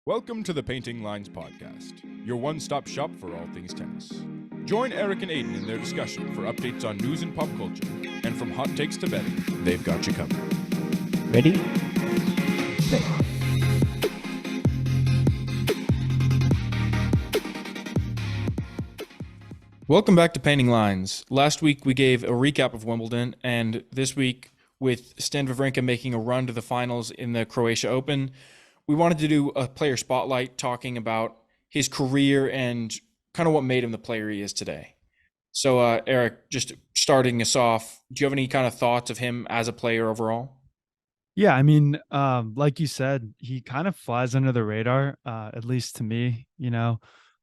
Welcome to the Painting Lines Podcast, your one-stop shop for all things tennis. Join Erik and Aidan in their discussion for updates on news and pop culture, and from hot takes to betting, they've got you covered. Ready? Play. Welcome back to Painting Lines. Last week we gave a recap of Wimbledon, and this week, with Stan Wawrinka making a run to the finals in the Croatia Open, we wanted to do a player spotlight talking about his career and kind of what made him the player he is today. So, Erik, just starting us off, do you have any kind of thoughts of him as a player overall? Yeah, I mean, like you said, he kind of flies under the radar, at least to me,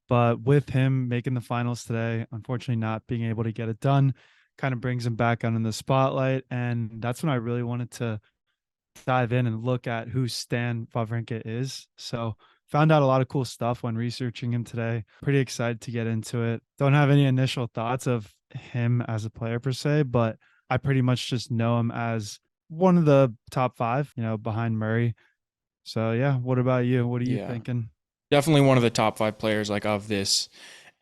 but with him making the finals today, unfortunately not being able to get it done, kind of brings him back on in the spotlight. And that's when I really wanted to dive in and look at who Stan Wawrinka is. So found out a lot of cool stuff when researching him today. Pretty excited to get into it. Don't have any initial thoughts of him as a player per se, but I pretty much just know him as one of the top five, behind Murray. So yeah, what about you? What are you thinking? Definitely one of the top five players of this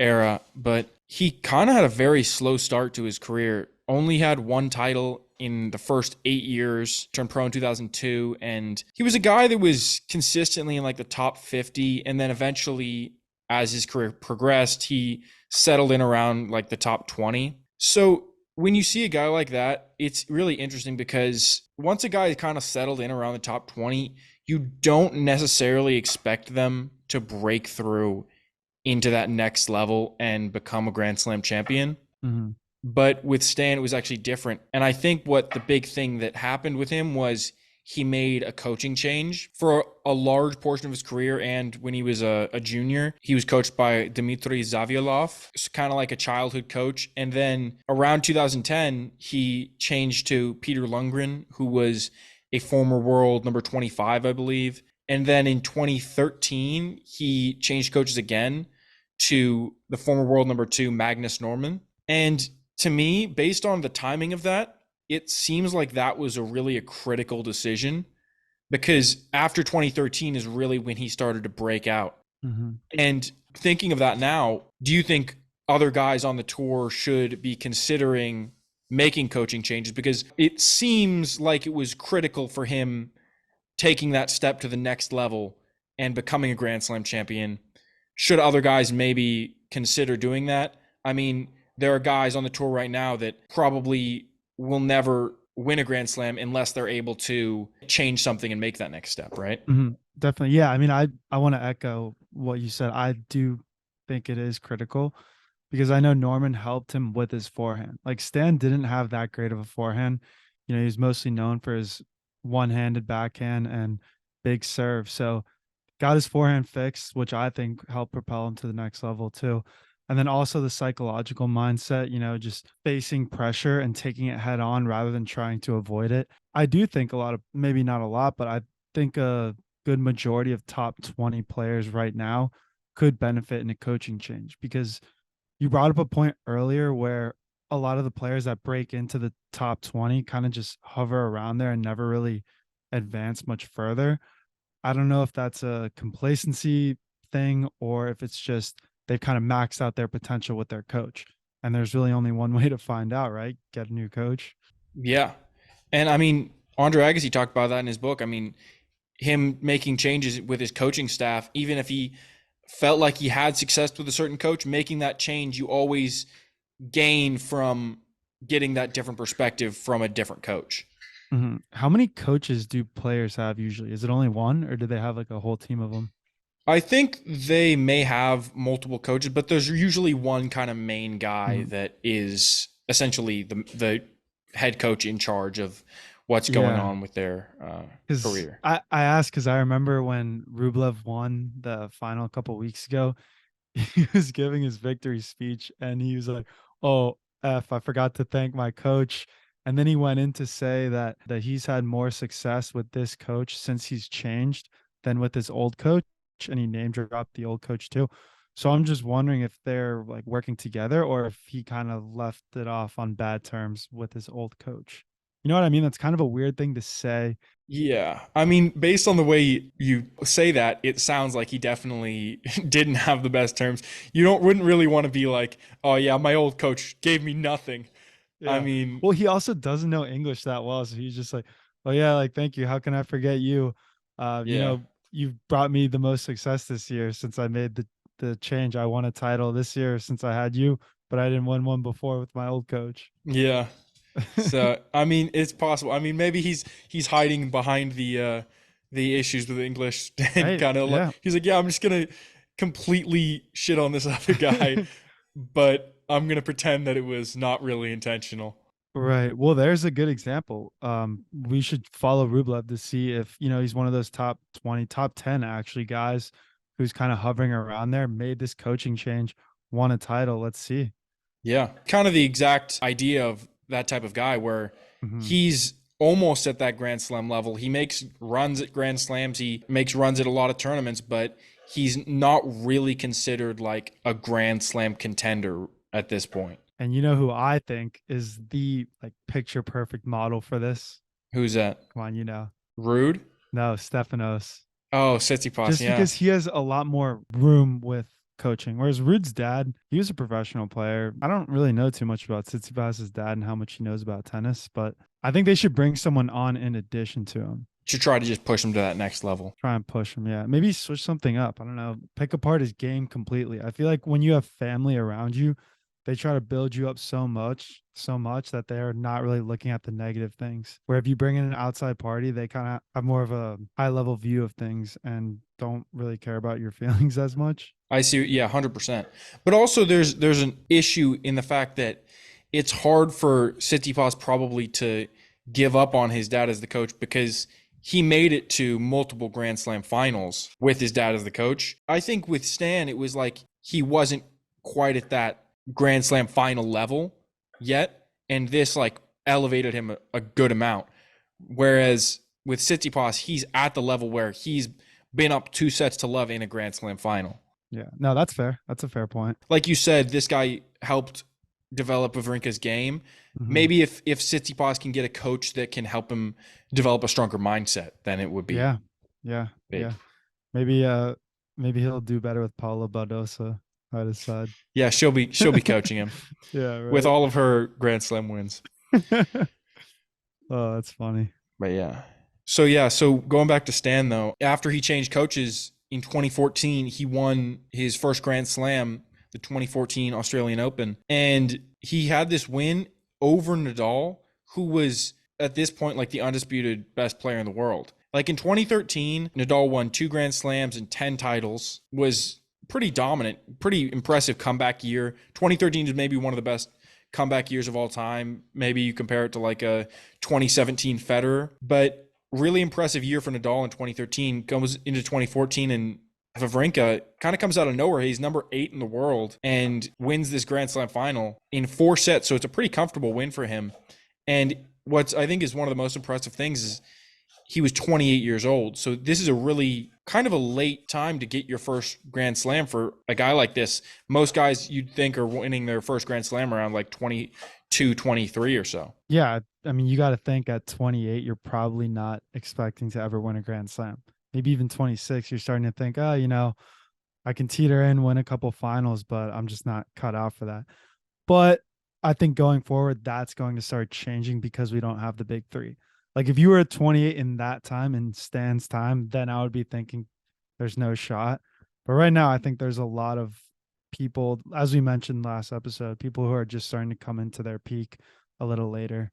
era, but he kind of had a very slow start to his career. Only had one title in the first 8 years, turned pro in 2002, and he was a guy that was consistently in the top 50, and then eventually, as his career progressed, he settled in around the top 20. So when you see a guy like that, it's really interesting because once a guy is kind of settled in around the top 20, you don't necessarily expect them to break through into that next level and become a Grand Slam champion. Mm-hmm. But with Stan, it was actually different. And I think what the big thing that happened with him was he made a coaching change for a large portion of his career. And when he was a junior, he was coached by Dmitry Zaviolov, kind of like a childhood coach. And then around 2010, he changed to Peter Lundgren, who was a former world number 25, I believe. And then in 2013, he changed coaches again to the former world number 2, Magnus Norman. And to me, based on the timing of that, it seems like that was a critical decision, because after 2013 is really when he started to break out. Mm-hmm. And thinking of that now, do you think other guys on the tour should be considering making coaching changes? Because it seems like it was critical for him taking that step to the next level and becoming a Grand Slam champion. Should other guys maybe consider doing that? I mean, there are guys on the tour right now that probably will never win a Grand Slam unless they're able to change something and make that next step, right? Mm-hmm. Definitely. Yeah. I mean, I want to echo what you said. I do think it is critical because I know Norman helped him with his forehand. Like Stan didn't have that great of a forehand. He's mostly known for his one-handed backhand and big serve. So got his forehand fixed, which I think helped propel him to the next level too. And then also the psychological mindset, just facing pressure and taking it head on rather than trying to avoid it. I do think a lot of, maybe not a lot, but I think a good majority of top 20 players right now could benefit in a coaching change, because you brought up a point earlier where a lot of the players that break into the top 20 kind of just hover around there and never really advance much further. I don't know if that's a complacency thing or if it's just they've kind of maxed out their potential with their coach. And there's really only one way to find out, right? Get a new coach. Yeah. And I mean, Andre Agassi talked about that in his book. I mean, him making changes with his coaching staff, even if he felt like he had success with a certain coach, making that change, you always gain from getting that different perspective from a different coach. Mm-hmm. How many coaches do players have usually? Is it only one, or do they have like a whole team of them? I think they may have multiple coaches, but there's usually one kind of main guy Mm-hmm. that is essentially the head coach in charge of what's going Yeah. on with their Because career. I asked because I remember when Rublev won the final a couple weeks ago, he was giving his victory speech and he was like, "Oh, I forgot to thank my coach." And then he went in to say that he's had more success with this coach since he's changed than with his old coach, and he name dropped the old coach too. So I'm just wondering if they're like working together or if he kind of left it off on bad terms with his old coach. You know what I mean? That's kind of a weird thing to say. Yeah. I mean, based on the way you say that, it sounds like he definitely didn't have the best terms. Wouldn't really want to be like, oh yeah, my old coach gave me nothing. I Yeah. mean, Well, he also doesn't know English that well, so he's just like, "Oh yeah, like thank you. How can I forget you? yeah. You've brought me the most success this year since I made the change. I won a title this year since I had you, but I didn't win one before with my old coach." Yeah. So, I mean, it's possible. I mean, maybe he's hiding behind the issues with English and Hey, kind of like yeah. he's like, yeah, I'm just gonna completely shit on this other guy, but I'm gonna pretend that it was not really intentional. Right. Well, there's a good example. We should follow Rublev to see if, he's one of those top 20, top 10 actually guys who's kind of hovering around there, made this coaching change, won a title. Let's see. Yeah, kind of the exact idea of that type of guy where Mhm. he's almost at that Grand Slam level. He makes runs at Grand Slams, he makes runs at a lot of tournaments, but he's not really considered like a Grand Slam contender at this point. And you know who I think is the like picture perfect model for this? Who's that? Come on, Rude? No, Stefanos. Oh, Tsitsipas, Just yeah. because he has a lot more room with coaching. Whereas Rude's dad, he was a professional player. I don't really know too much about Tsitsipas's dad and how much he knows about tennis, but I think they should bring someone on in addition to him. Should try to just push him to that next level. Try and push him. Yeah. Maybe switch something up. I don't know. Pick apart his game completely. I feel like when you have family around you, they try to build you up so much that they're not really looking at the negative things. Where if you bring in an outside party, they kind of have more of a high level view of things and don't really care about your feelings as much. I see, yeah, 100%. But also there's an issue in the fact that it's hard for Tsitsipas probably to give up on his dad as the coach because he made it to multiple Grand Slam finals with his dad as the coach. I think with Stan, it was like he wasn't quite at that Grand Slam final level yet, and this like elevated him a good amount. Whereas with Tsitsipas, he's at the level where he's been up 2 sets to love in a Grand Slam final. Yeah. No, that's fair. That's a fair point. Like you said, this guy helped develop Wawrinka's game. Mhm. Maybe if Tsitsipas can get a coach that can help him develop a stronger mindset, then it would be Yeah. Yeah. big. Yeah. Maybe maybe he'll do better with Paula Badosa at his side. Yeah, she'll be coaching him Yeah, with right. all of her Grand Slam wins. Oh, that's funny. But yeah. So going back to Stan though, after he changed coaches in 2014, he won his first Grand Slam, the 2014 Australian Open, and he had this win over Nadal, who was at this point like the undisputed best player in the world. Like in 2013, Nadal won 2 Grand Slams and 10 titles, was pretty dominant, pretty impressive comeback year. 2013 is maybe one of the best comeback years of all time. Maybe you compare it to like a 2017 Federer, but really impressive year for Nadal in 2013. Goes into 2014 and Wawrinka kind of comes out of nowhere. He's number 8 in the world and wins this Grand Slam final in 4 sets. So it's a pretty comfortable win for him. And what I think is one of the most impressive things is he was 28 years old. So this is a really kind of a late time to get your first Grand Slam for a guy like this. Most guys you'd think are winning their first Grand Slam around like 22, 23 or so. Yeah, I mean, you got to think at 28, you're probably not expecting to ever win a Grand Slam. Maybe even 26, you're starting to think, oh, I can teeter in, win a couple finals, but I'm just not cut out for that. But I think going forward, that's going to start changing because we don't have the big three. Like if you were at 28 in that time, in Stan's time, then I would be thinking there's no shot. But right now, I think there's a lot of people, as we mentioned last episode, people who are just starting to come into their peak a little later.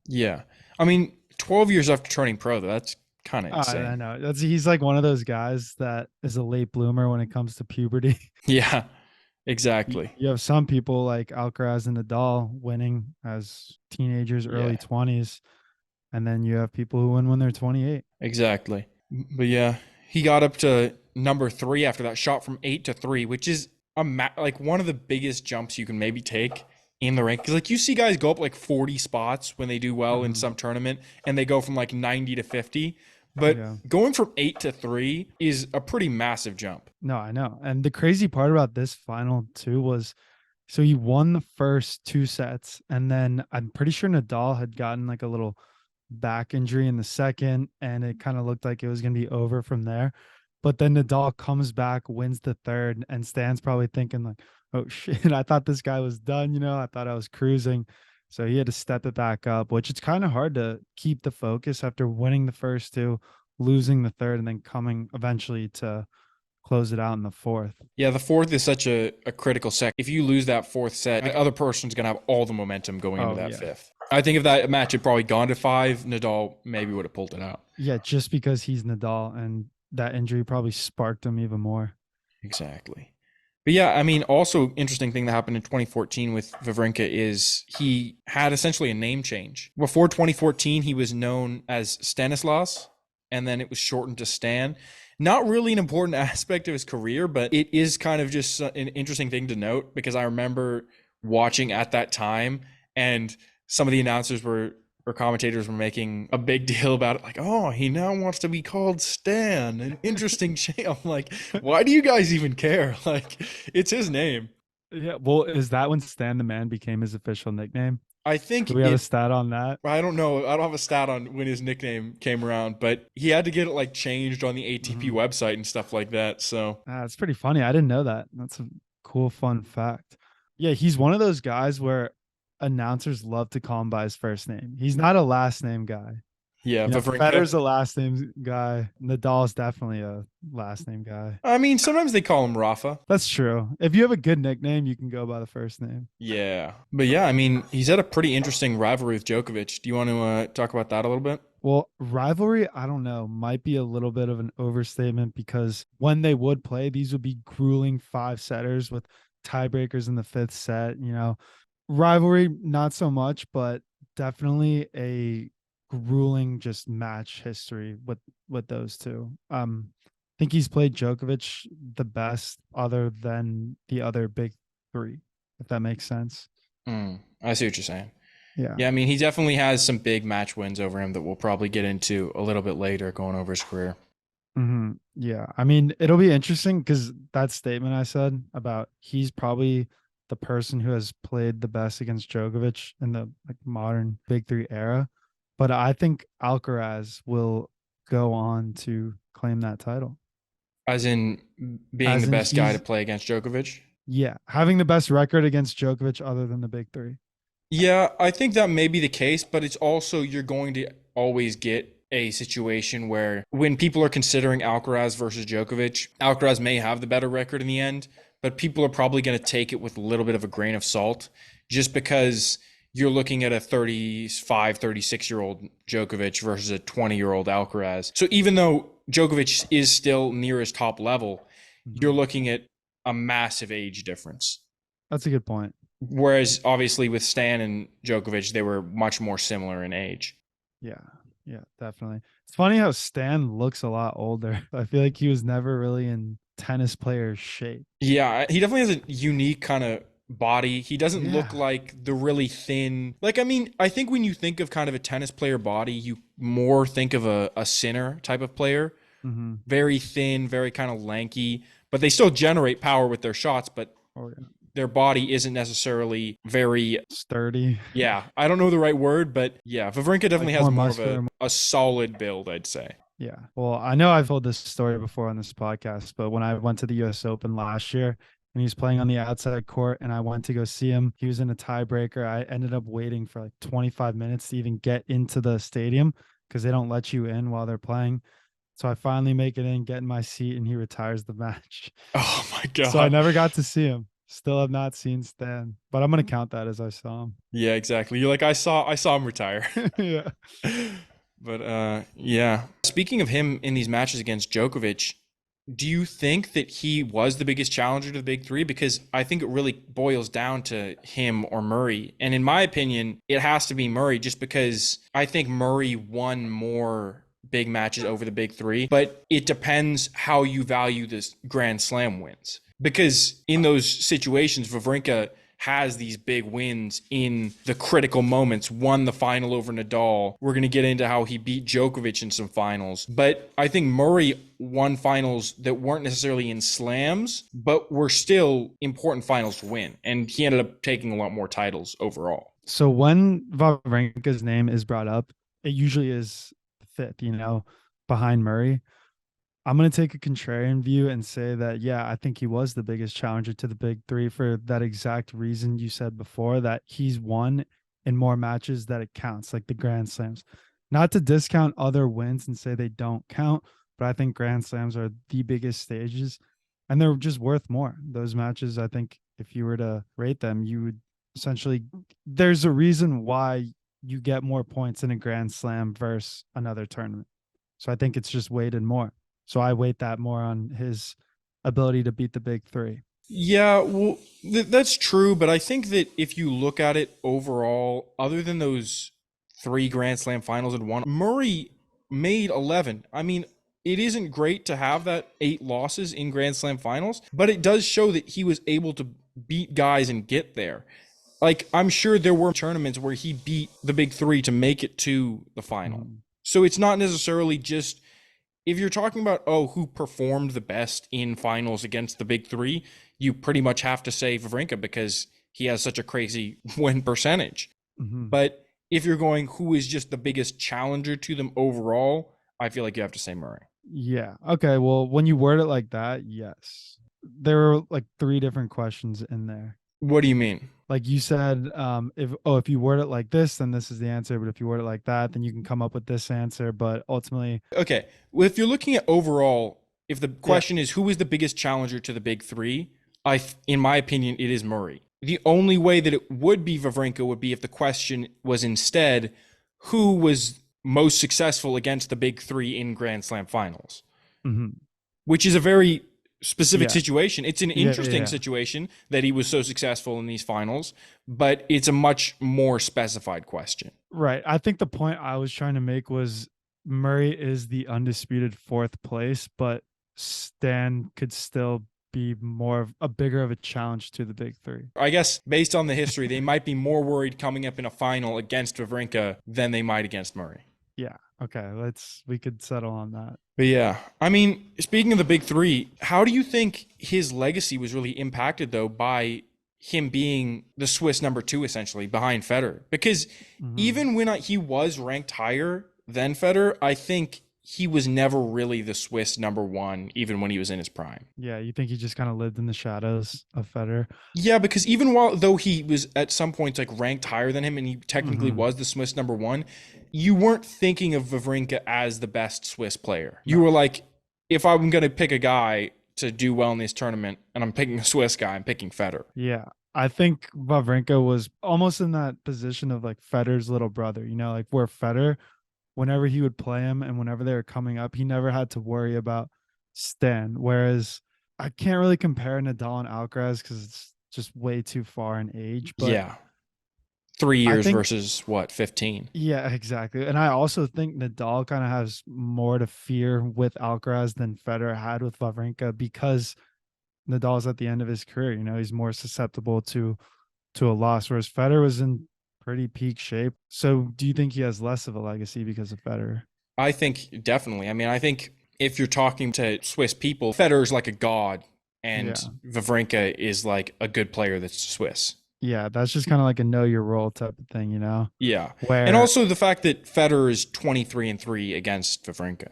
Yeah. I mean, 12 years after turning pro, though, that's kind of I insane. know he's like one of those guys that is a late bloomer when it comes to puberty. Yeah, You exactly. you have some people like Alcaraz and Nadal winning as teenagers, early Yeah, 20s, and then you have people who win when they're 28. exactly. But yeah, he got up to number 3 after that shot from 8 to 3, which is like one of the biggest jumps you can maybe take in the rank. Because like you see guys go up like 40 spots when they do well in Mhm. some tournament, and they go from like 90 to 50. But Yeah. going from 8 to 3 is a pretty massive jump. No, I know. And the crazy part about this final too was So he won the first two sets, and then I'm pretty sure Nadal had gotten like a little back injury in the second, and it kind of looked like it was going to be over from there. But then Nadal comes back, wins the third, and Stan's probably thinking like, "Oh shit, I thought this guy was done. I thought I was cruising." So he had to step it back up, which it's kind of hard to keep the focus after winning the first two, losing the third, and then coming eventually to close it out in the fourth. Yeah, the fourth is such a critical set. If you lose that fourth set, the other person's going to have all the momentum going into that fifth. I think if that match had probably gone to 5, Nadal maybe would have pulled it out. Yeah, just because he's Nadal, and that injury probably sparked him even more. Exactly. But yeah, I mean, also interesting thing that happened in 2014 with Wawrinka is he had essentially a name change. Before 2014, he was known as Stanislas, and then it was shortened to Stan. Not really an important aspect of his career, but it is kind of just an interesting thing to note because I remember watching at that time, and some of the announcers or commentators were making a big deal about it, like, oh, he now wants to be called Stan, an interesting change. I'm like, why do you guys even care? Like, it's his name. Yeah, well, is that when Stan the Man became his official nickname? I think Do we have a stat on that? I don't know. I don't have a stat on when his nickname came around, but he had to get it like changed on the ATP website and stuff like that. So It's pretty funny. I didn't know that. That's a cool, fun fact. Yeah, he's one of those guys where announcers love to call him by his first name. He's not a last name guy. yeah, Federer's a last name guy. Nadal's definitely a last name guy. I mean, sometimes they call him Rafa. That's true. If you have a good nickname, you can go by the first name. Yeah. But yeah, I mean, he's had a pretty interesting rivalry with Djokovic. Do you want to talk about that a little bit? Well, rivalry, I don't know, might be a little bit of an overstatement because when they would play, these would be grueling 5-setters with tiebreakers in the 5th set. Rivalry, not so much, but definitely a grueling just match history with those two. I think he's played Djokovic the best other than the other big three, if that makes sense. I see what you're saying. Yeah, I mean, he definitely has some big match wins over him that we'll probably get into a little bit later going over his career. Yeah, I mean, it'll be interesting because that statement I said about he's probably the person who has played the best against Djokovic in the modern Big Three era, but I think Alcaraz will go on to claim that title. As in being the best guy to play against Djokovic? Yeah, having the best record against Djokovic other than the Big Three. Yeah, I think that may be the case, but it's also you're going to always get a situation where when people are considering Alcaraz versus Djokovic, Alcaraz may have the better record in the end, but people are probably going to take it with a little bit of a grain of salt just because you're looking at a 35, 36-year-old Djokovic versus a 20-year-old Alcaraz. So even though Djokovic is still near his top level, you're looking at a massive age difference. That's a good point. Whereas obviously with Stan and Djokovic, they were much more similar in age. Yeah, definitely. It's funny how Stan looks a lot older. I feel like he was never really in tennis player shape. Yeah, he definitely has a unique kind of body. He doesn't look like the really thin. Like, I mean, I think when you think of kind of a tennis player body, you more think of a Sinner type of player. Very thin, very kind of lanky, but they still generate power with their shots, but their body isn't necessarily very sturdy. Yeah, I don't know the right word, but yeah, Wawrinka definitely has more of a solid build, I'd say. Yeah. Well, I know I've told this story before on this podcast, but when I went to the US Open last year and he was playing on the outside court and I went to go see him, he was in a tiebreaker. I ended up waiting for like 25 minutes to even get into the stadium because they don't let you in while they're playing. So I finally make it in, get in my seat, and he retires the match. Oh my God. So I never got to see him. Still have not seen Stan, but I'm going to count that as I saw him. Yeah, exactly. You're like, I saw him retire. Yeah. But yeah. Speaking of him in these matches against Djokovic, do you think that he was the biggest challenger to the big three? Because I think it really boils down to him or Murray. And in my opinion, it has to be Murray just because I think Murray won more big matches over the big three, but it depends how you value this Grand Slam wins. Because in those situations, Wawrinka has these big wins in the critical moments, won the final over Nadal. We're going to get into how he beat Djokovic in some finals. But I think Murray won finals that weren't necessarily in slams, but were still important finals to win. And he ended up taking a lot more titles overall. So when Wawrinka's name is brought up, it usually is fifth, behind Murray. I'm going to take a contrarian view and say that, yeah, I think he was the biggest challenger to the big three for that exact reason you said before, that he's won in more matches that it counts, like the Grand Slams. Not to discount other wins and say they don't count, but I think Grand Slams are the biggest stages and they're just worth more. Those matches, I think if you were to rate them, you would essentially, there's a reason why you get more points in a Grand Slam versus another tournament. So I think it's just weighted more. So I weight that more on his ability to beat the big three. Yeah, well, that's true. But I think that if you look at it overall, other than those 3 Grand Slam finals and one, Murray made 11. I mean, it isn't great to have that 8 losses in Grand Slam finals, but it does show that he was able to beat guys and get there. Like, I'm sure there were tournaments where he beat the big three to make it to the final. So it's not necessarily just, if you're talking about, who performed the best in finals against the big three, you pretty much have to say Wawrinka because he has such a crazy win percentage. But if you're going, who is just the biggest challenger to them overall, I feel like you have to say Murray. Yeah. Okay. Well, when you word it like that, yes. There were like 3 different questions in there. What do you mean? Like you said, if you word it like this, then this is the answer. But if you word it like that, then you can come up with this answer. But ultimately, okay. Well, if you're looking at overall, if the question is who is the biggest challenger to the big three, in my opinion, it is Murray. The only way that it would be Wawrinka would be if the question was instead, who was most successful against the big three in Grand Slam finals, which is a very specific situation. It's an interesting situation that he was so successful in these finals, but it's a much more specified question. Right. I think the point I was trying to make was Murray is the undisputed 4th place, but Stan could still be bigger of a challenge to the big three. I guess based on the history, they might be more worried coming up in a final against Wawrinka than they might against Murray. Yeah. Okay. We could settle on that. But yeah, I mean, speaking of the big three, how do you think his legacy was really impacted though by him being the Swiss number 2 essentially behind Federer? Because even when he was ranked higher than Federer, I think he was never really the Swiss number 1, even when he was in his prime. Yeah, you think he just kind of lived in the shadows of Federer? Yeah, because even though he was at some points like ranked higher than him and he technically was the Swiss number 1, you weren't thinking of Wawrinka as the best Swiss player. You were like, if I'm going to pick a guy to do well in this tournament and I'm picking a Swiss guy, I'm picking Federer. Yeah. I think Wawrinka was almost in that position of like Federer's little brother, like where Federer, whenever he would play him and whenever they were coming up, he never had to worry about Stan. Whereas I can't really compare Nadal and Alcaraz because it's just way too far in age. But yeah. 3 years versus 15? Yeah, exactly. And I also think Nadal kind of has more to fear with Alcaraz than Federer had with Wawrinka because Nadal's at the end of his career. He's more susceptible to a loss, whereas Federer was in pretty peak shape. So do you think he has less of a legacy because of Federer? I think definitely. I mean, I think if you're talking to Swiss people, Federer's like a god and Wawrinka is like a good player that's Swiss. Yeah, that's just kind of like a know your role type of thing, Yeah. And also the fact that Federer is 23-3 against Wawrinka.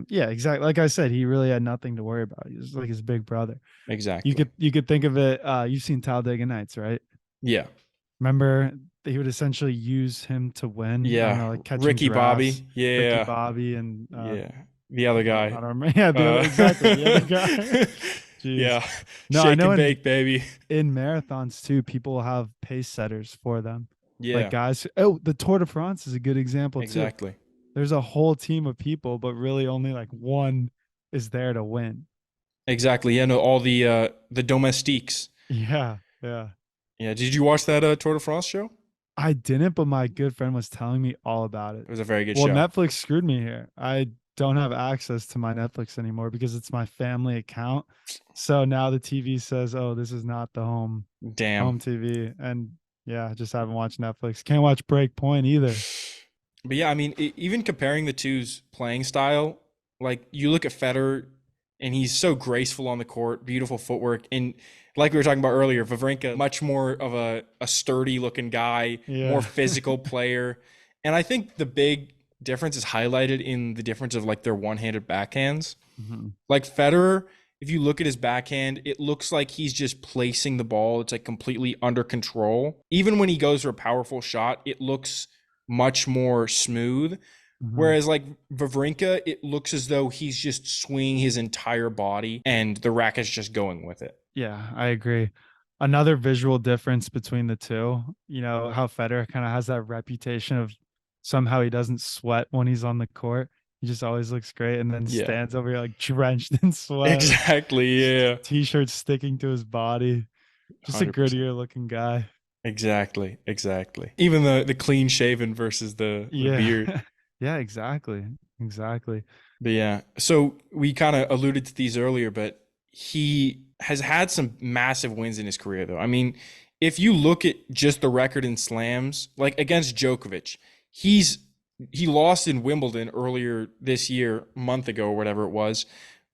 Yeah, exactly. Like I said, he really had nothing to worry about. He was like his big brother. Exactly. You could think of it. You've seen Talladega Nights, right? Yeah. Remember, he would essentially use him to win. Yeah. Like catching Ricky drafts, Bobby. Yeah. Ricky Bobby and the other guy. I don't remember. Yeah, exactly. The other guy. Jeez. Yeah. No, Shake I know and bake, baby. In marathons too, people have pace setters for them. Yeah. Like guys. The Tour de France is a good example too. Exactly. There's a whole team of people, but really only like one is there to win. Exactly. Yeah. No, all the domestiques. Yeah. Yeah. Did you watch that Tour de France show? I didn't, but my good friend was telling me all about it. It was a very good show. Well, Netflix screwed me here. I don't have access to my Netflix anymore because it's my family account. So now the TV says, "Oh, this is not the Damn. home TV," and yeah, I just haven't watched Netflix. Can't watch Breakpoint either. But yeah, I mean, even comparing the two's playing style, like you look at Federer, and he's so graceful on the court, beautiful footwork, and like we were talking about earlier, Wawrinka, much more of a sturdy looking guy, more Yeah. physical player, and I think the big difference is highlighted in the difference of like their one-handed backhands. Mhm. Like Federer, if you look at his backhand, it looks like he's just placing the ball. It's like completely under control. Even when he goes for a powerful shot, it looks much more smooth. Mhm. Whereas like Wawrinka, it looks as though he's just swinging his entire body and the racket's just going with it. Yeah, I agree. Another visual difference between the two, how Federer kind of has that reputation of somehow he doesn't sweat when he's on the court. He just always looks great and then Yeah, stands over here like drenched in sweat, exactly. Yeah, t-shirt sticking to his body. Just a 100%. grittier looking guy. Exactly, exactly. Even the clean shaven versus the Yeah. beard. Yeah, exactly. Exactly. But yeah, so we kind of alluded to these earlier, but he has had some massive wins in his career, though. I mean, if you look at just the record in slams, like against Djokovic, he lost in Wimbledon earlier this year, a month ago or whatever it was.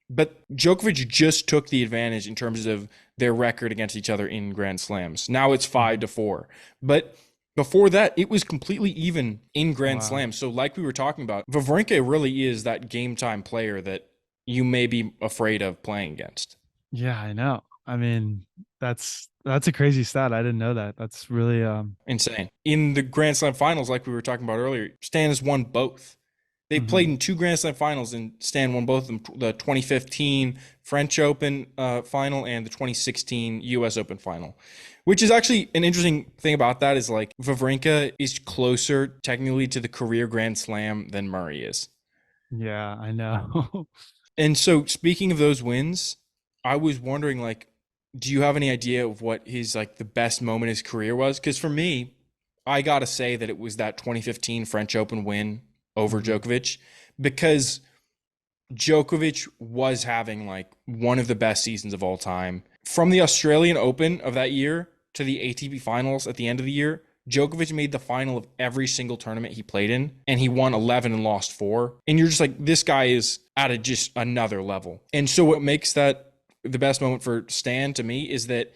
But Djokovic just took the advantage in terms of their record against each other in Grand Slams. Now it's 5-4. But before that, it was completely even in Grand Wow. Slams. So, like we were talking about, Wawrinka really is that game time player that you may be afraid of playing against. Yeah, I know. I mean, that's a crazy stat. I didn't know that. That's really Insane. In the Grand Slam finals, like we were talking about earlier, Stan has won both. They played mhm. in two Grand Slam finals, and Stan won both of them: the 2015 French Open final and the 2016 U.S. Open final. Which is actually an interesting thing about that is like Wawrinka is closer technically to the career Grand Slam than Murray is. Yeah, I know. And so, speaking of those wins, I was wondering, like, do you have any idea of what his like the best moment in his career was? Because for me, I gotta say that it was that 2015 French Open win over Mhm. Djokovic, because Djokovic was having like one of the best seasons of all time. From the Australian Open of that year to the ATP finals at the end of the year, Djokovic made the final of every single tournament he played in, and he won 11 and lost 4. And you're just like, this guy is at a just another level. And so what makes that the best moment for Stan to me is that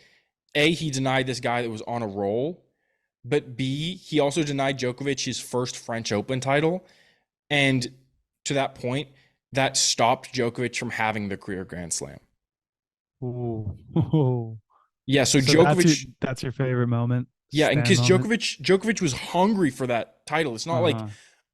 A, he denied this guy that was on a roll, but B, he also denied Djokovic his first French Open title. And to that point, that stopped Djokovic from having the career Grand Slam. Ooh. Ooh. Yeah, so So that's your Djokovic, that's your favorite moment, yeah, and Stan because moment. Djokovic was hungry for that title. It's not like, Uh-huh.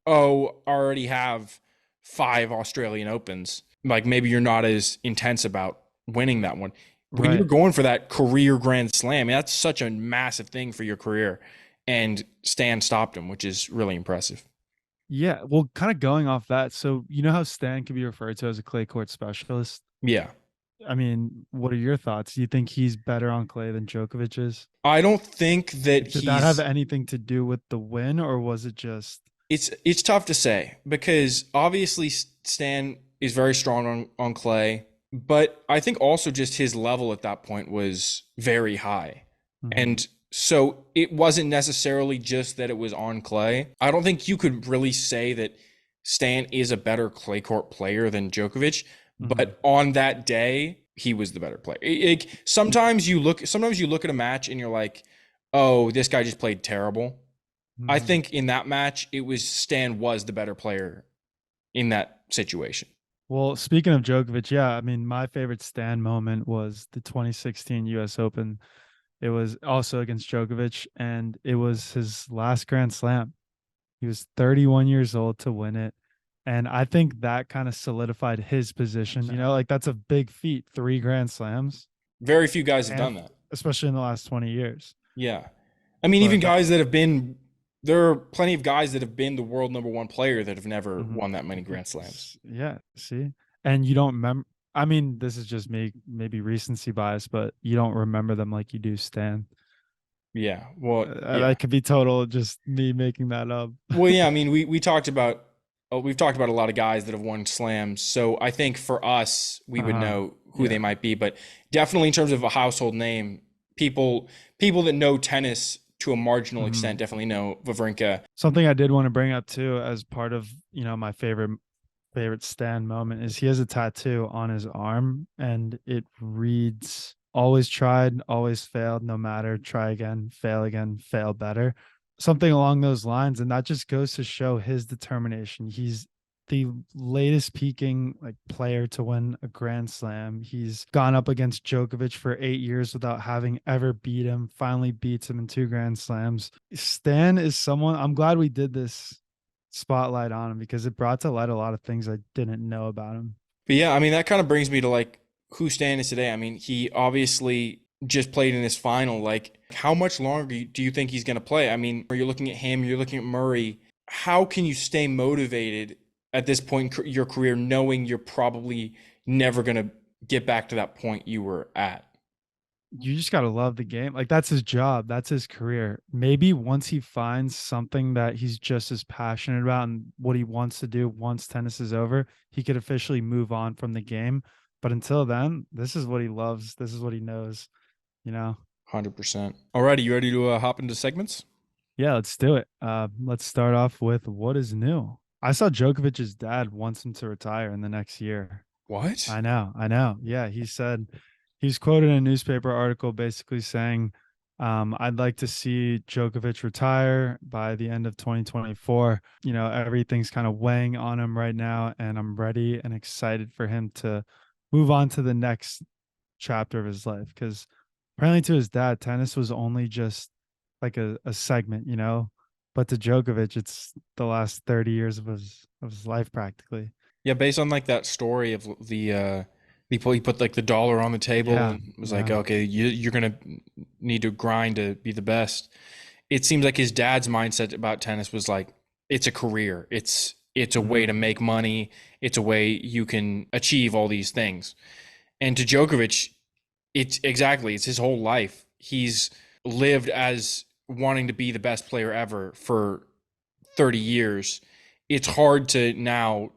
oh, I already have 5 Australian Opens. Like maybe you're not as intense about winning that one. When you're Right. going for that career Grand Slam, that's such a massive thing for your career. And Stan stopped him, which is really impressive. Yeah. Well, kind of going off that. So you know how Stan can be referred to as a clay court specialist? Yeah. I mean, what are your thoughts? Do you think he's better on clay than Djokovic is? I don't think that Like, did that have he's anything to do with the win, or was it just it's tough to say because obviously Stan is very strong on clay, but I think also just his level at that point was very high. Mhm. And so it wasn't necessarily just that it was on clay. I don't think you could really say that Stan is a better clay court player than Djokovic, Mhm. but on that day, he was the better player. Sometimes you look at a match and you're like, "Oh, this guy just played terrible." I Mhm. think in that match, it was Stan was the better player in that situation. Well, speaking of Djokovic, yeah, I mean, my favorite Stan moment was the 2016 US Open. It was also against Djokovic, and it was his last Grand Slam. He was 31 years old to win it. And I think that kind of solidified his position. Like that's a big feat, 3 Grand Slams, Very few guys have and done that. especially in the last 20 years. Yeah. I mean, even But that, guys that have been, there are plenty of guys that have been the world number one player that have never mhm. won that many Grand Slams. Yeah, see? And you don't remember, I mean, this is just me, maybe recency bias, but you don't remember them like you do Stan. Yeah. Well, yeah. That could be total just me making that up. Well, yeah. I mean, we talked about we've talked about a lot of guys that have won slams. So I think for us, we would Uh-huh. know who they Yeah. might be. But definitely in terms of a household name, people that know tennis to a marginal extent Mhm. definitely know Wawrinka. Something I did want to bring up too, as part of, my favorite Stan moment, is he has a tattoo on his arm and it reads, always tried, always failed, no matter, try again, fail better. Something along those lines. And that just goes to show his determination. He's the latest peaking like player to win a Grand Slam. He's gone up against Djokovic for 8 years without having ever beat him, finally beats him in 2 Grand Slams. Stan is someone, I'm glad we did this spotlight on him because it brought to light a lot of things I didn't know about him. But yeah, I mean, that kind of brings me to like who Stan is today. I mean, he obviously just played in this final. Like, how much longer do you think he's going to play? I mean, you're looking at him, you're looking at Murray. How can you stay motivated at this point in your career, knowing you're probably never going to get back to that point you were at? You just got to love the game. Like that's his job, that's his career. Maybe once he finds something that he's just as passionate about and what he wants to do once tennis is over, he could officially move on from the game. But until then, this is what he loves. This is what he knows, you know? 100%. Alrighty, you ready to hop into segments? Yeah, let's do it. Let's start off with what is new. I saw Djokovic's dad wants him to retire in the next year. What? I know, I know. Yeah, he said he's quoted in a newspaper article basically saying, I'd like to see Djokovic retire by the end of 2024. Everything's kind of weighing on him right now, and I'm ready and excited for him to move on to the next chapter of his life. Because apparently, to his dad, tennis was only just like a segment, but to Djokovic, it's the last 30 years of his life practically. Yeah, based on like that story of he put like the dollar on the table Yeah, and was like, yeah. okay, you're gonna need to grind to be the best. It seems like his dad's mindset about tennis was like, it's a career. It's a way Mhm. to make money. It's a way you can achieve all these things. And to Djokovic, it's his whole life. He's lived as wanting to be the best player ever for 30 years. It's hard to now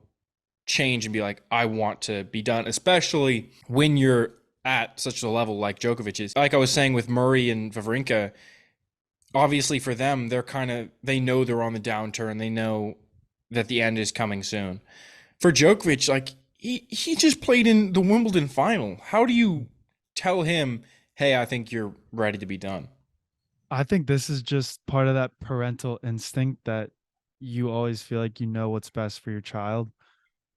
change and be like, I want to be done, especially when you're at such a level like Djokovic is. Like I was saying with Murray and Wawrinka, obviously for them, they know they're on the downturn. They know that the end is coming soon. For Djokovic, like he just played in the Wimbledon final. How do you tell him, hey, I think you're ready to be done? I think this is just part of that parental instinct that you always feel like you know what's best for your child.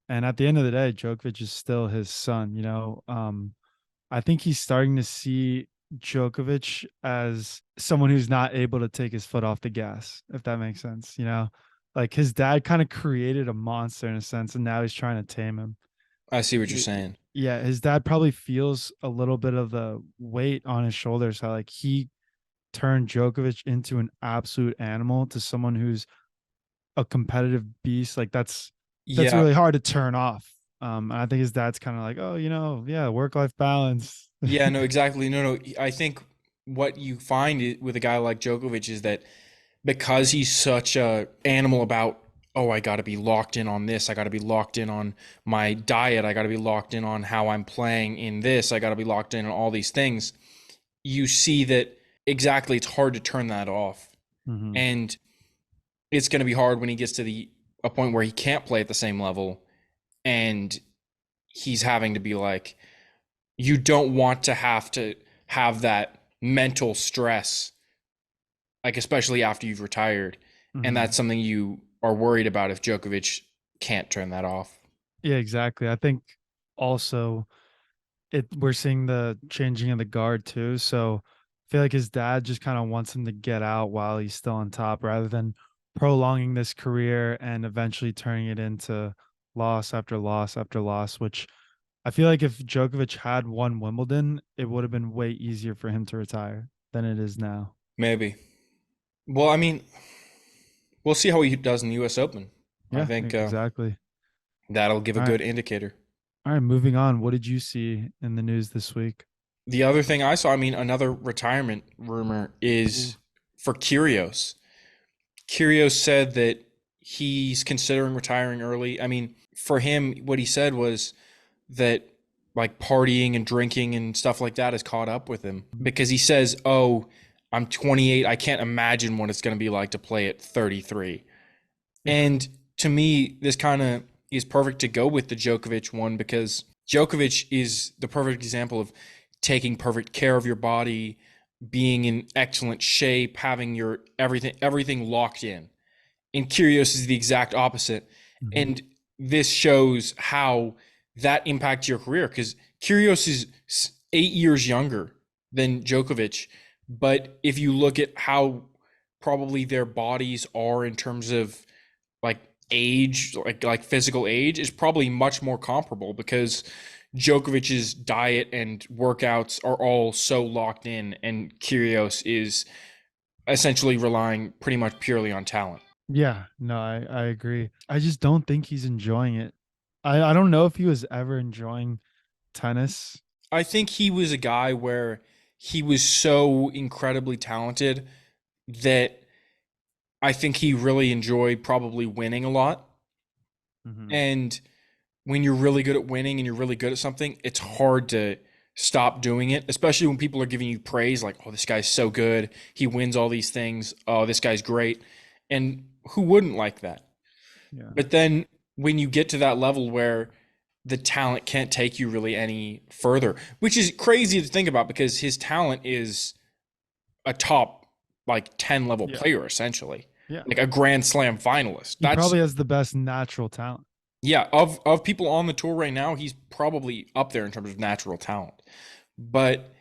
And at the end of the day, Djokovic is still his son. I think he's starting to see Djokovic as someone who's not able to take his foot off the gas, if that makes sense. Like his dad kind of created a monster in a sense, and now he's trying to tame him. I see what you're Y- saying. Yeah, his dad probably feels a little bit of the weight on his shoulders, how like he turned Djokovic into an absolute animal to someone who's a competitive beast. Like that's Yeah, really hard to turn off. And I think his dad's kind of like, oh, yeah, work life balance. yeah, no, exactly. No. I think what you find with a guy like Djokovic is that because he's such a animal about, oh, I got to be locked in on this, I got to be locked in on my diet, I got to be locked in on how I'm playing in this, I got to be locked in on all these things. You see that exactly it's hard to turn that off. Hmm. And it's going to be hard when he gets to the a point where he can't play at the same level and he's having to be like, you don't want to have that mental stress, like especially after you've retired, and Hmm. that's something you are worried about if Djokovic can't turn that off. Yeah, exactly. I think also we're seeing the changing of the guard too. So I feel like his dad just kind of wants him to get out while he's still on top rather than prolonging this career and eventually turning it into loss after loss after loss, which I feel like if Djokovic had won Wimbledon, it would have been way easier for him to retire than it is now. Maybe. Well, I mean, we'll see how he does in the U.S. Open. I Yeah, think exactly. that'll give a All right. good indicator. All right, moving on. What did you see in the news this week? The other thing I saw, I mean, another retirement rumor Ooh. is for Kyrgios. Kyrgios said that he's considering retiring early. I mean, for him, what he said was that like partying and drinking and stuff like that has caught up with him because he says, "Oh, I'm 28. I can't imagine what it's going to be like to play at 33." Yeah. And to me, this kind of is perfect to go with the Djokovic one because Djokovic is the perfect example of taking perfect care of your body, being in excellent shape, having your everything locked in. And Kyrgios is the exact opposite. Mhm. And this shows how that impacts your career because Kyrgios is 8 years younger than Djokovic. But if you look at how probably their bodies are in terms of like age, like physical age, is probably much more comparable because Djokovic's diet and workouts are all so locked in, and Kyrgios is essentially relying pretty much purely on talent. Yeah, no, I agree. I just don't think he's enjoying it. I don't know if he was ever enjoying tennis. I think he was a guy where he was so incredibly talented that I think he really enjoyed probably winning a lot. Mhm. And when you're really good at winning and you're really good at something, it's hard to stop doing it, especially when people are giving you praise like, oh, this guy's so good. He wins all these things. Oh, this guy's great. And who wouldn't like that? Yeah. But then when you get to that level where the talent can't take you really any further, which is crazy to think about because his talent is a top like 10 level Yeah. player, essentially, Yeah. like a Grand Slam finalist. He That's, probably has the best natural talent. yeah, of people on the tour right now, he's probably up there in terms of natural talent. But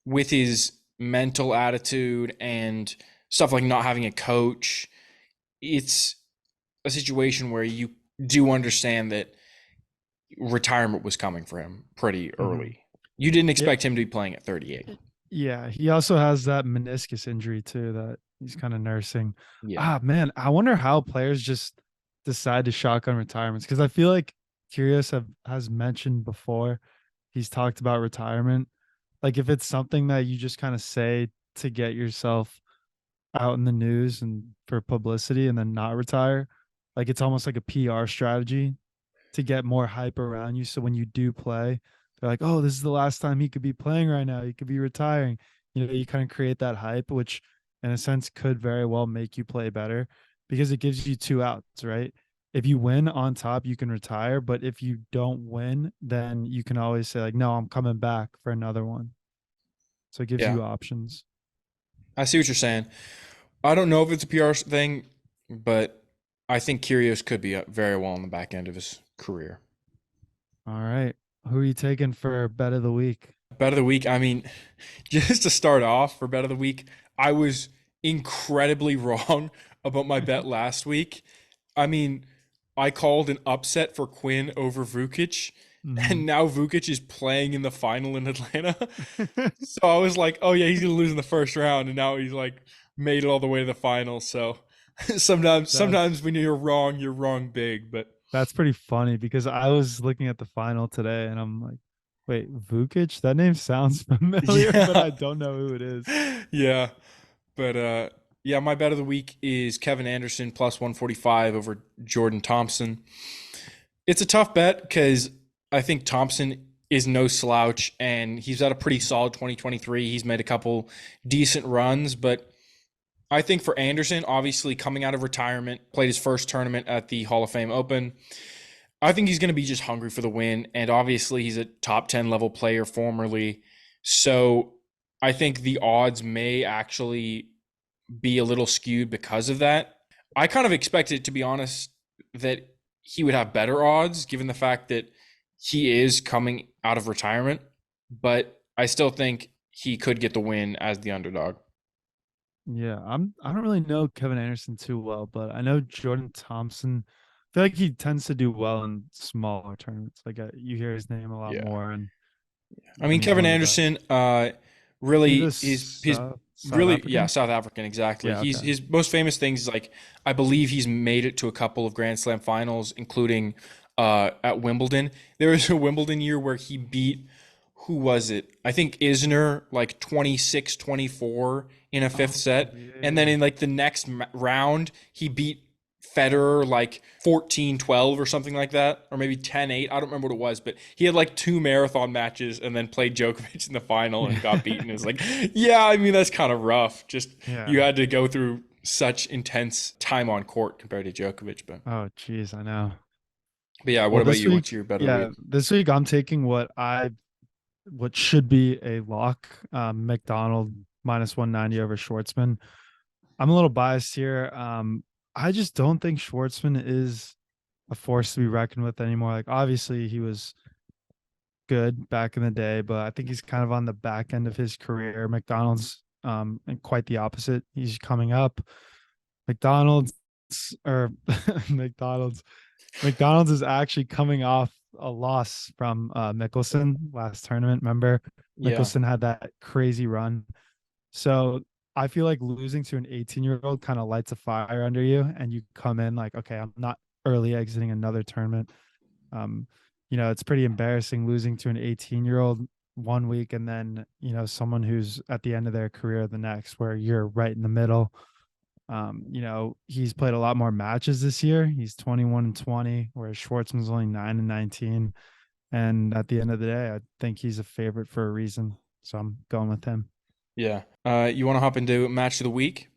with his mental attitude and stuff like not having a coach, it's a situation where you do understand that retirement was coming for him pretty Mhm. early. You didn't Yeah. expect him to be playing at 38. Yeah, he also has that meniscus injury too that he's kind of nursing. Yeah. Ah, man, I wonder how players just decide to shotgun retirements because I feel like has mentioned before he's talked about retirement. Like if it's something that you just kind of say to get yourself out in the news and for publicity and then not retire, like it's almost like a PR strategy to get more hype around you. So when you do play, they're like, oh, this is the last time he could be playing right now. He could be retiring. You know, you kind of create that hype, which in a sense could very well make you play better because it gives you two outs, right? If you win on top, you can retire. But if you don't win, then you can always say, like, no, I'm coming back for another one. So it gives Yeah. you options. I see what you're saying. I don't know if it's a PR thing, but I think Kyrgios could be very well on the back end of his career. All right. Who are you taking for bet of the week? Bet of the week. I mean, just to start off for bet of the week, I was incredibly wrong about my bet last week. I mean, I called an upset for Quinn over Vukic, Mhm. and now Vukic is playing in the final in Atlanta. So I was like, oh yeah, he's gonna lose in the first round, and now he's like made it all the way to the final. So sometimes That's when you're wrong big. But That's pretty funny because I was looking at the final today and I'm like, wait, Vukic? That name sounds familiar, but yeah, I don't know who it is. yeah. But yeah, my bet of the week is Kevin Anderson plus 145 over Jordan Thompson. It's a tough bet because I think Thompson is no slouch and he's had a pretty solid 2023. He's made a couple decent runs, but I think for Anderson, obviously coming out of retirement, played his first tournament at the Hall of Fame Open. I think he's going to be just hungry for the win. And obviously, he's a top 10 level player formerly. So I think the odds may actually be a little skewed because of that. I kind of expected, to be honest, that he would have better odds given the fact that he is coming out of retirement. But I still think he could get the win as the underdog. Yeah, I don't really know Kevin Anderson too well, but I know Jordan Thompson. I feel like he tends to do well in smaller tournaments. Like you hear his name a lot Yeah. more, and I mean, he's Kevin one of the best. Anderson, He's a really his South really, yeah, African. South African, exactly. Yeah, He's okay. his most famous things is like I believe he's made it to a couple of Grand Slam finals, including at Wimbledon. There was a Wimbledon year where he beat, who was it? I think Isner like 26-24 in a fifth Oh set, yeah, and then yeah. in like the next round he beat Federer like 14-12 or something like that, or maybe 10-8. I don't remember what it was, but he had like 2 marathon matches and then played Djokovic in the final and got beaten. It's like, yeah, I mean, that's kind of rough. Just you had to go through such intense time on court compared to Djokovic. But Oh, geez, I know. yeah, what about you? What's your bet of the week? This week I'm taking what should be a lock, McDonald minus 190 over Schwartzman. I'm a little biased here. I just don't think Schwartzman is a force to be reckoned with anymore. Like, obviously he was good back in the day, but I think he's kind of on the back end of his career. McDonald's and quite the opposite. He's coming up. McDonald's or McDonald's is actually coming off a loss from Mickelson last tournament. Remember, Mickelson had that crazy run. So I feel like losing to an 18-year-old kind of lights a fire under you, and you come in like, okay, I'm not early exiting another tournament. It's pretty embarrassing losing to an 18-year-old one week and then, someone who's at the end of their career the next, where you're right in the middle. He's played a lot more matches this year. He's 21-20, whereas Schwartzman's only 9-19. And at the end of the day, I think he's a favorite for a reason. So I'm going with him. Yeah. You want to hop into match of the week?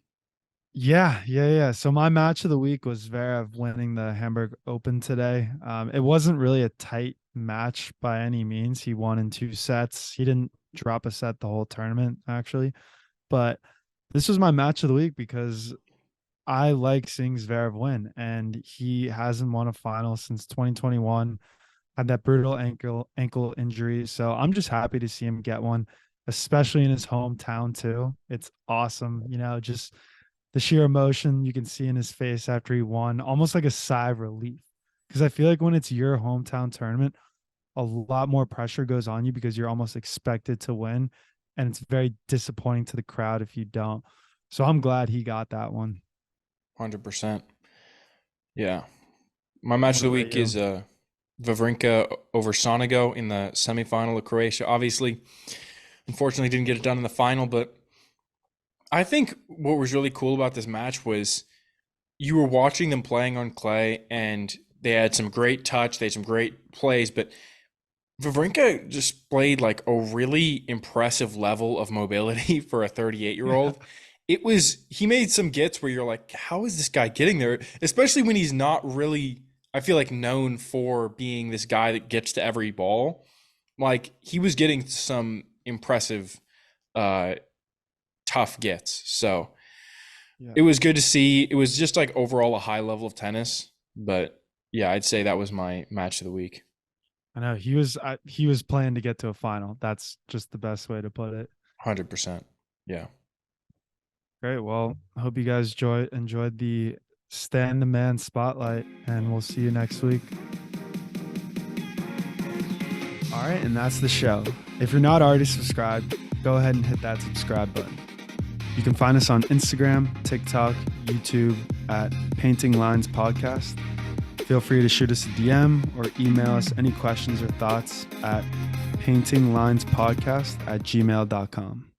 Yeah. So my match of the week was Zverev winning the Hamburg Open today. It wasn't really a tight match by any means. He won in 2 sets. He didn't drop a set the whole tournament, actually. But this was my match of the week because I like seeing Zverev win, and he hasn't won a final since 2021. Had that brutal ankle injury. So I'm just happy to see him get one, especially in his hometown too. It's awesome. Just the sheer emotion you can see in his face after he won, almost like a sigh of relief. Because I feel like when it's your hometown tournament, a lot more pressure goes on you because you're almost expected to win. And it's very disappointing to the crowd if you don't. So I'm glad he got that one. 100%. Yeah. My match of the week is Wawrinka over Sonego in the semifinal of Croatia. Obviously, unfortunately, didn't get it done in the final, but I think what was really cool about this match was you were watching them playing on clay, and they had some great touch, they had some great plays, but Wawrinka just played like a really impressive level of mobility for a 38-year-old. He made some gets where you're like, how is this guy getting there? Especially when he's not really, I feel like, known for being this guy that gets to every ball. Like, he was getting some impressive, tough gets. So it was good to see. It was just like overall a high level of tennis. But yeah, I'd say that was my match of the week. I know he was playing to get to a final. That's just the best way to put it. 100%. Yeah. Great. Well, I hope you guys enjoyed the Stan the Man spotlight, and we'll see you next week. All right, and that's the show. If you're not already subscribed, go ahead and hit that subscribe button. You can find us on Instagram, TikTok, YouTube at Painting Lines Podcast. Feel free to shoot us a DM or email us any questions or thoughts at paintinglinespodcast@gmail.com.